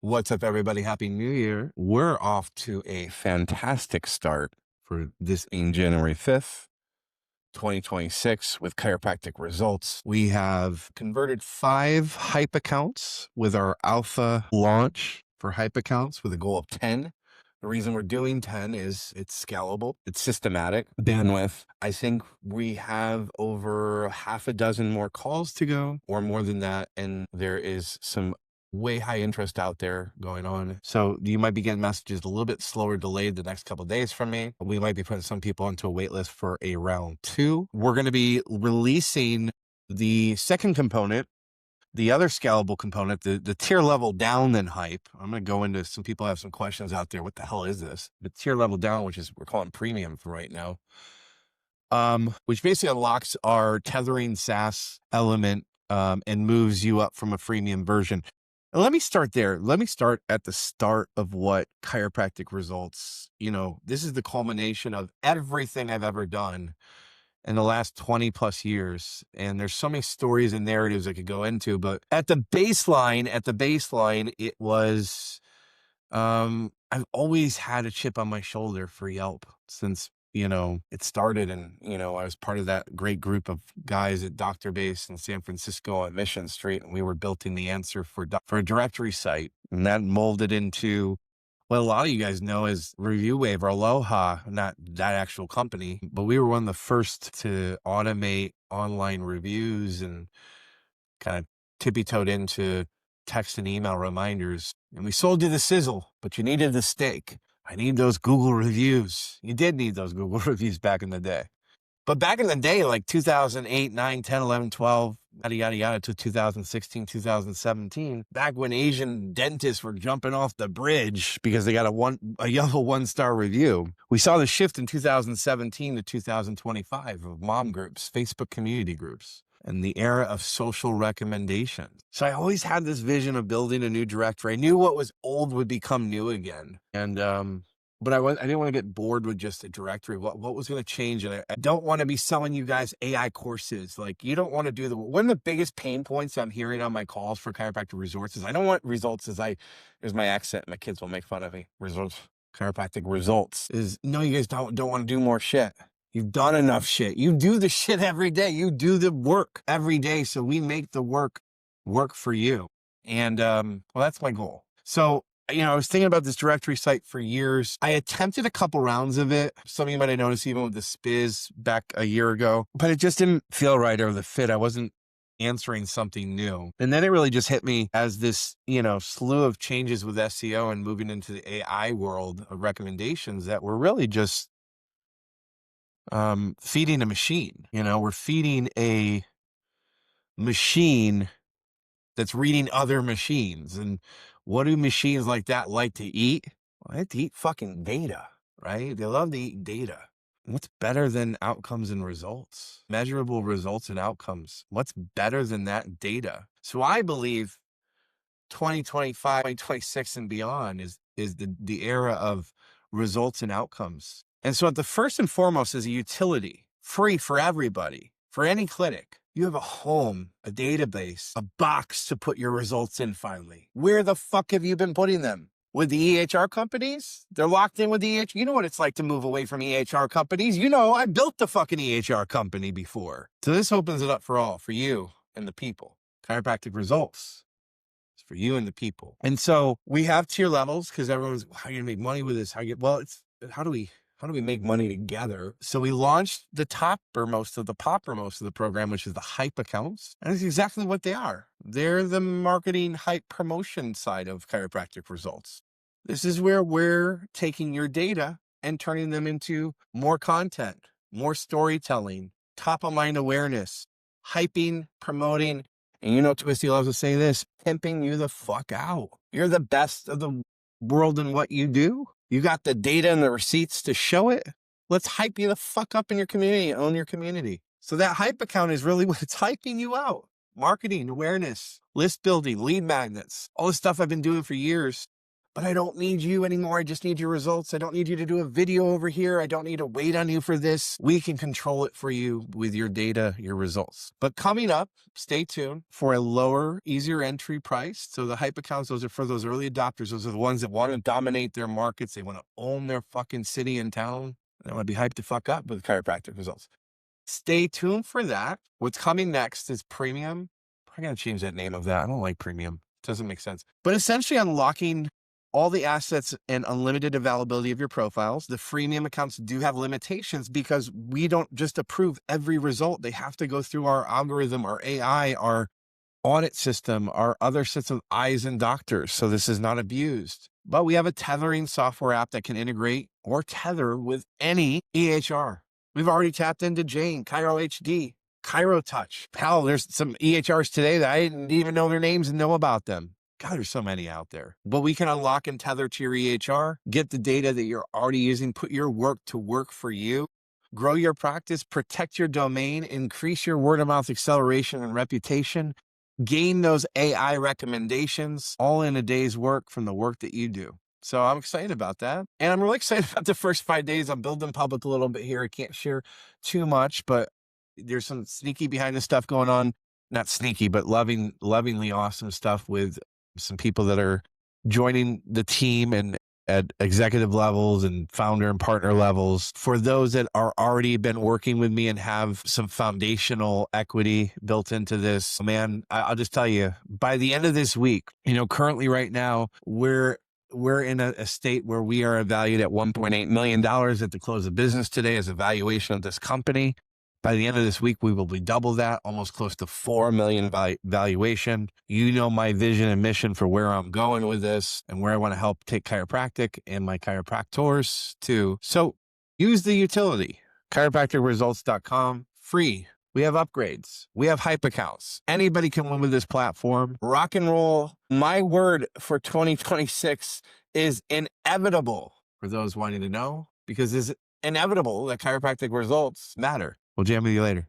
What's up, everybody? Happy New Year. We're off to a fantastic start for this being January 5th, 2026 with chiropractic results. We have converted 5 hype accounts with our alpha launch for hype accounts with a goal of 10. The reason we're doing 10 is it's scalable, it's systematic, bandwidth. I think we have over half a dozen more calls to go or more than that. And there is some way high interest out there going on. So you might be getting messages a little bit slower delayed the next couple of days from me. We might be putting some people onto a wait list for a round 2. We're going to be releasing the second component, the other scalable component, the tier level down than hype. I'm going to go into some people have some questions out there. What the hell is this? The tier level down, which is we're calling premium for right now, which basically unlocks our tethering SaaS element and moves you up from a freemium version. And let me start there. Let me start at the start of what chiropractic results, this is the culmination of everything I've ever done in the last 20 plus years. And there's so many stories and narratives I could go into, but at the baseline, it was, I've always had a chip on my shoulder for Yelp since, it started. And, I was part of that great group of guys at Dr. Base in San Francisco on Mission Street. And we were building the answer for a directory site, and that molded into what a lot of you guys know as Review Wave or Aloha, not that actual company, but we were one of the first to automate online reviews and kind of tippy-toed into text and email reminders. And we sold you the sizzle, but you needed the steak. I need those Google reviews. You did need those Google reviews back in the day. But back in the day, like 2008, 9, 10, 11, 12, yada, yada, yada, to 2016, 2017, back when Asian dentists were jumping off the bridge because they got a yellow 1-star review. We saw the shift in 2017 to 2025 of mom groups, Facebook community groups, and the era of social recommendations. So I always had this vision of building a new directory. I knew what was old would become new again. And, but I didn't want to get bored with just a directory. What was going to change? And I don't want to be selling you guys AI courses. Like, you don't want to do one of the biggest pain points I'm hearing on my calls for chiropractic results is I don't want results here's my accent. My kids will make fun of me. Results, chiropractic results is no, you guys don't want to do more shit. You've done enough shit. You do the shit every day. You do the work every day. So we make the work for you. And, well, that's my goal. So, I was thinking about this directory site for years. I attempted a couple rounds of it. Some of you might have noticed even with the Spiz back a year ago, but it just didn't feel right or the fit. I wasn't answering something new. And then it really just hit me as this, slew of changes with SEO and moving into the AI world of recommendations that were really just feeding a machine. We're feeding a machine that's reading other machines. And what do machines like that like to eat? Well, they like to eat fucking data, right? They love to eat data. What's better than outcomes and results? Measurable results and outcomes. What's better than that data? So I believe 2025, 2026 and beyond is the era of results and outcomes. And so the first and foremost is a utility, free for everybody, for any clinic. You have a home, a database, a box to put your results in finally. Where the fuck have you been putting them? With the EHR companies? They're locked in with the EHR. You know what it's like to move away from EHR companies. I built the fucking EHR company before. So this opens it up for all, for you and the people. Chiropractic results. It's for you and the people. And so we have tier levels because everyone's, how are you gonna make money with this? How do we make money together? So we launched the poppermost of the program, which is the hype accounts. And it's exactly what they are. They're the marketing hype promotion side of chiropractic results. This is where we're taking your data and turning them into more content, more storytelling, top of mind awareness, hyping, promoting. And Twisty loves to say this, pimping you the fuck out. You're the best of the world in what you do. You got the data and the receipts to show it. Let's hype you the fuck up in your community, own your community. So that hype account is really what it's hyping you out. Marketing, awareness, list building, lead magnets, all the stuff I've been doing for years. but I don't need you anymore. I just need your results. I don't need you to do a video over here. I don't need to wait on you for this. We can control it for you with your data, your results. But coming up, stay tuned for a lower, easier entry price. So the hype accounts, those are for those early adopters. Those are the ones that want to dominate their markets. They want to own their fucking city and town. They want to be hyped the fuck up with chiropractic results. Stay tuned for that. What's coming next is premium. I'm going to change that name of that. I don't like premium. It doesn't make sense. But essentially unlocking all the assets and unlimited availability of your profiles. The freemium accounts do have limitations because we don't just approve every result. They have to go through our algorithm, our AI, our audit system, our other sets of eyes and doctors. So this is not abused. But we have a tethering software app that can integrate or tether with any EHR. We've already tapped into Jane, Cairo HD, Cairo Touch. Hell, there's some EHRs today that I didn't even know their names and know about them. God, there's so many out there. But we can unlock and tether to your EHR, get the data that you're already using, put your work to work for you, grow your practice, protect your domain, increase your word of mouth acceleration and reputation, gain those AI recommendations, all in a day's work from the work that you do. So I'm excited about that. And I'm really excited about the first 5 days. I'm building public a little bit here. I can't share too much, but there's some sneaky behind the stuff going on. Not sneaky, but lovingly awesome stuff with some people that are joining the team and at executive levels and founder and partner levels. For those that are already been working with me and have some foundational equity built into this, man, I'll just tell you, by the end of this week, currently right now, we're in a state where we are valued at $1.8 million at the close of business today as a valuation of this company. By the end of this week, we will be double that, almost close to 4 million valuation. You know my vision and mission for where I'm going with this and where I want to help take chiropractic and my chiropractors to. So use the utility, chiropracticresults.com, free. We have upgrades. We have hype accounts. Anybody can win with this platform. Rock and roll. My word for 2026 is inevitable for those wanting to know, because it's inevitable that chiropractic results matter. We'll jam with you later.